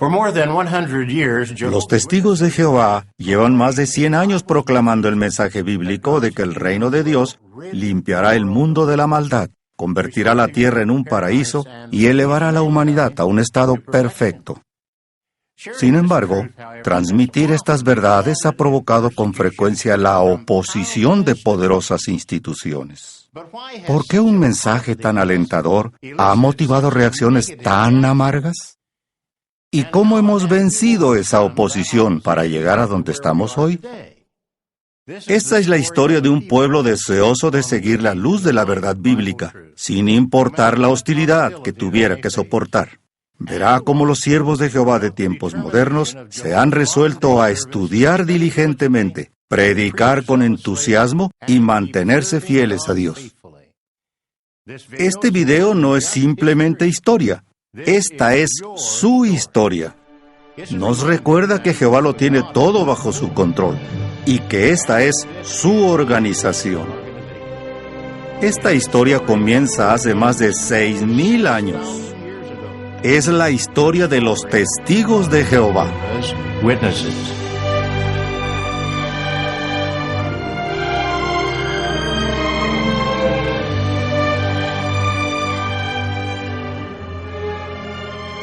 Los testigos de Jehová llevan más de 100 años proclamando el mensaje bíblico de que el reino de Dios limpiará el mundo de la maldad, convertirá la tierra en un paraíso y elevará a la humanidad a un estado perfecto. Sin embargo, transmitir estas verdades ha provocado con frecuencia la oposición de poderosas instituciones. ¿Por qué un mensaje tan alentador ha motivado reacciones tan amargas? ¿Y cómo hemos vencido esa oposición para llegar a donde estamos hoy? Esta es la historia de un pueblo deseoso de seguir la luz de la verdad bíblica, sin importar la hostilidad que tuviera que soportar. Verá cómo los siervos de Jehová de tiempos modernos se han resuelto a estudiar diligentemente, predicar con entusiasmo y mantenerse fieles a Dios. Este video no es simplemente historia. Esta es su historia. Nos recuerda que Jehová lo tiene todo bajo su control y que esta es su organización. Esta historia comienza hace más de 6,000 años. Es la historia de los testigos de Jehová.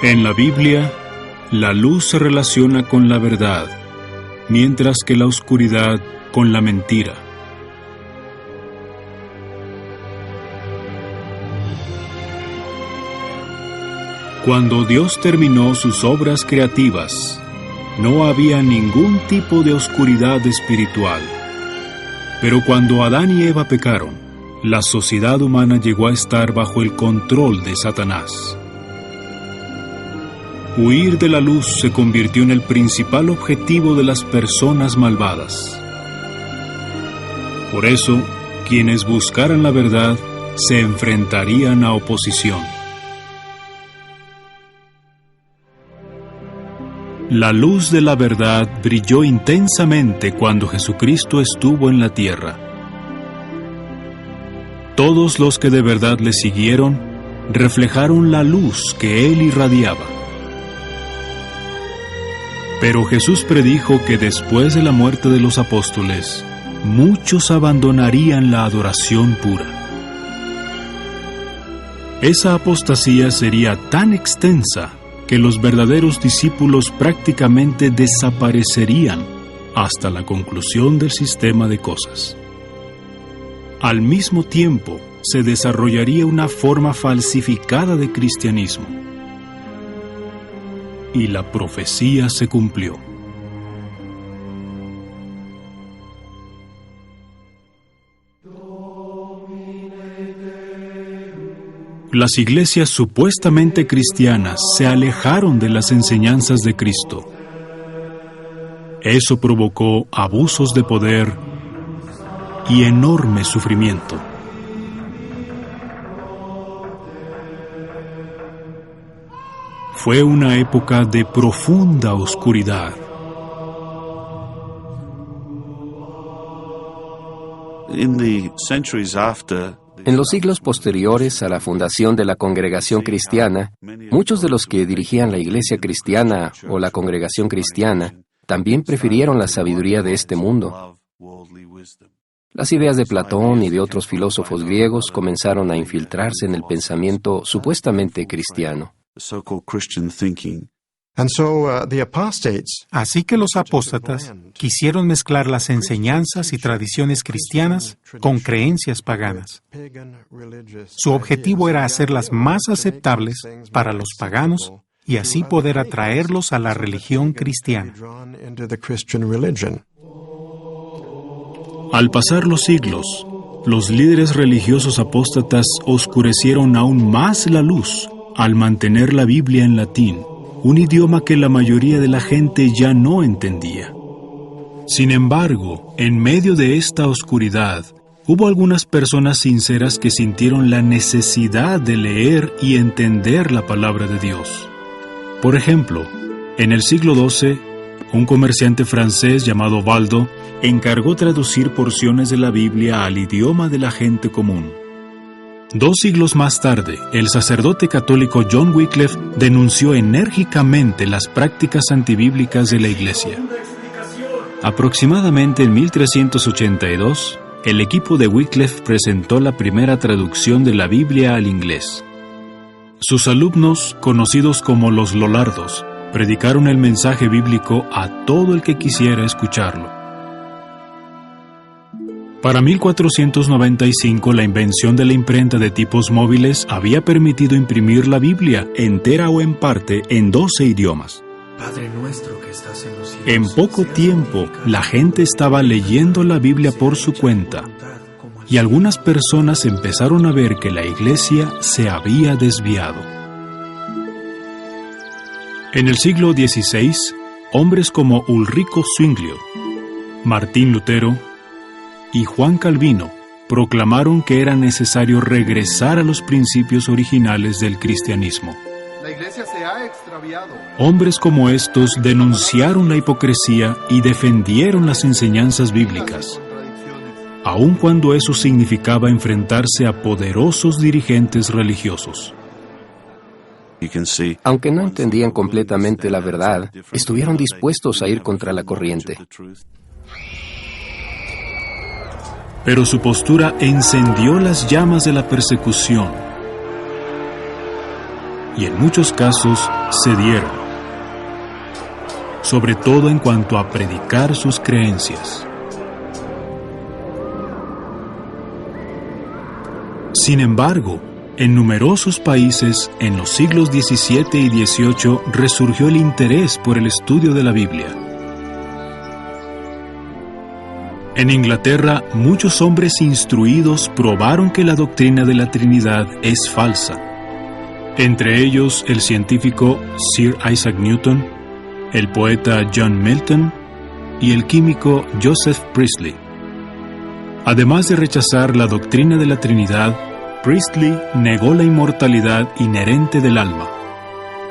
En la Biblia, la luz se relaciona con la verdad, mientras que la oscuridad con la mentira. Cuando Dios terminó sus obras creativas, no había ningún tipo de oscuridad espiritual. Pero cuando Adán y Eva pecaron, la sociedad humana llegó a estar bajo el control de Satanás. Huir de la luz se convirtió en el principal objetivo de las personas malvadas. Por eso, quienes buscaran la verdad se enfrentarían a oposición. La luz de la verdad brilló intensamente cuando Jesucristo estuvo en la tierra. Todos los que de verdad le siguieron reflejaron la luz que él irradiaba. Pero Jesús predijo que después de la muerte de los apóstoles, muchos abandonarían la adoración pura. Esa apostasía sería tan extensa que los verdaderos discípulos prácticamente desaparecerían hasta la conclusión del sistema de cosas. Al mismo tiempo, se desarrollaría una forma falsificada de cristianismo. Y la profecía se cumplió. Las iglesias supuestamente cristianas se alejaron de las enseñanzas de Cristo. Eso provocó abusos de poder y enorme sufrimiento. Fue una época de profunda oscuridad. En los siglos posteriores a la fundación de la congregación cristiana, muchos de los que dirigían la iglesia cristiana o la congregación cristiana también prefirieron la sabiduría de este mundo. Las ideas de Platón y de otros filósofos griegos comenzaron a infiltrarse en el pensamiento supuestamente cristiano. Así que los apóstatas quisieron mezclar las enseñanzas y tradiciones cristianas con creencias paganas. Su objetivo era hacerlas más aceptables para los paganos y así poder atraerlos a la religión cristiana. Al pasar los siglos, los líderes religiosos apóstatas oscurecieron aún más la luz al mantener la Biblia en latín, un idioma que la mayoría de la gente ya no entendía. Sin embargo, en medio de esta oscuridad, hubo algunas personas sinceras que sintieron la necesidad de leer y entender la palabra de Dios. Por ejemplo, en el siglo XII, un comerciante francés llamado Valdo encargó traducir porciones de la Biblia al idioma de la gente común. 2 siglos más tarde, el sacerdote católico John Wycliffe denunció enérgicamente las prácticas antibíblicas de la Iglesia. Aproximadamente en 1382, el equipo de Wycliffe presentó la primera traducción de la Biblia al inglés. Sus alumnos, conocidos como los Lollardos, predicaron el mensaje bíblico a todo el que quisiera escucharlo. Para 1495, la invención de la imprenta de tipos móviles había permitido imprimir la Biblia, entera o en parte, en 12 idiomas. Padre nuestro que estás en los cielos. En poco tiempo, la gente estaba leyendo la Biblia por su cuenta, y algunas personas empezaron a ver que la Iglesia se había desviado. En el siglo XVI, hombres como Ulrico Zwinglio, Martín Lutero y Juan Calvino proclamaron que era necesario regresar a los principios originales del cristianismo. La Iglesia se ha extraviado. Hombres como estos denunciaron la hipocresía y defendieron las enseñanzas bíblicas, aun cuando eso significaba enfrentarse a poderosos dirigentes religiosos. Aunque no entendían completamente la verdad, estuvieron dispuestos a ir contra la corriente. Pero su postura encendió las llamas de la persecución y en muchos casos cedieron, sobre todo en cuanto a predicar sus creencias. Sin embargo, en numerosos países, en los siglos XVII y XVIII, resurgió el interés por el estudio de la Biblia. En Inglaterra, muchos hombres instruidos probaron que la doctrina de la Trinidad es falsa. Entre ellos, el científico Sir Isaac Newton, el poeta John Milton y el químico Joseph Priestley. Además de rechazar la doctrina de la Trinidad, Priestley negó la inmortalidad inherente del alma.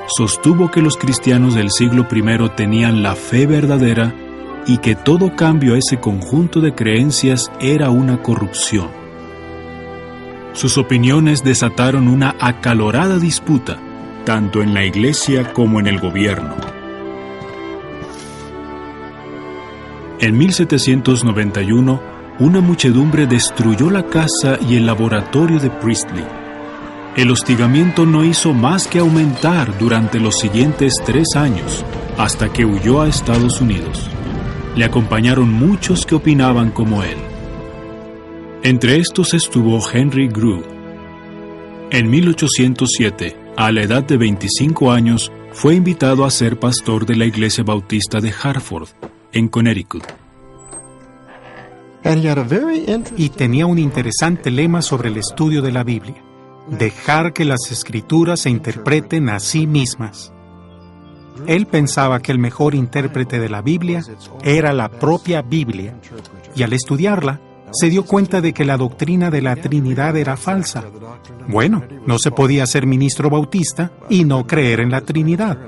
Sostuvo que los cristianos del siglo I tenían la fe verdadera y que todo cambio a ese conjunto de creencias era una corrupción. Sus opiniones desataron una acalorada disputa, tanto en la Iglesia como en el gobierno. En 1791, una muchedumbre destruyó la casa y el laboratorio de Priestley. El hostigamiento no hizo más que aumentar durante los siguientes 3 años, hasta que huyó a Estados Unidos. Le acompañaron muchos que opinaban como él. Entre estos estuvo Henry Grew. En 1807, a la edad de 25 años, fue invitado a ser pastor de la Iglesia Bautista de Hartford, en Connecticut. Y tenía un interesante lema sobre el estudio de la Biblia: dejar que las Escrituras se interpreten a sí mismas. Él pensaba que el mejor intérprete de la Biblia era la propia Biblia, y al estudiarla, se dio cuenta de que la doctrina de la Trinidad era falsa. Bueno, no se podía ser ministro bautista y no creer en la Trinidad.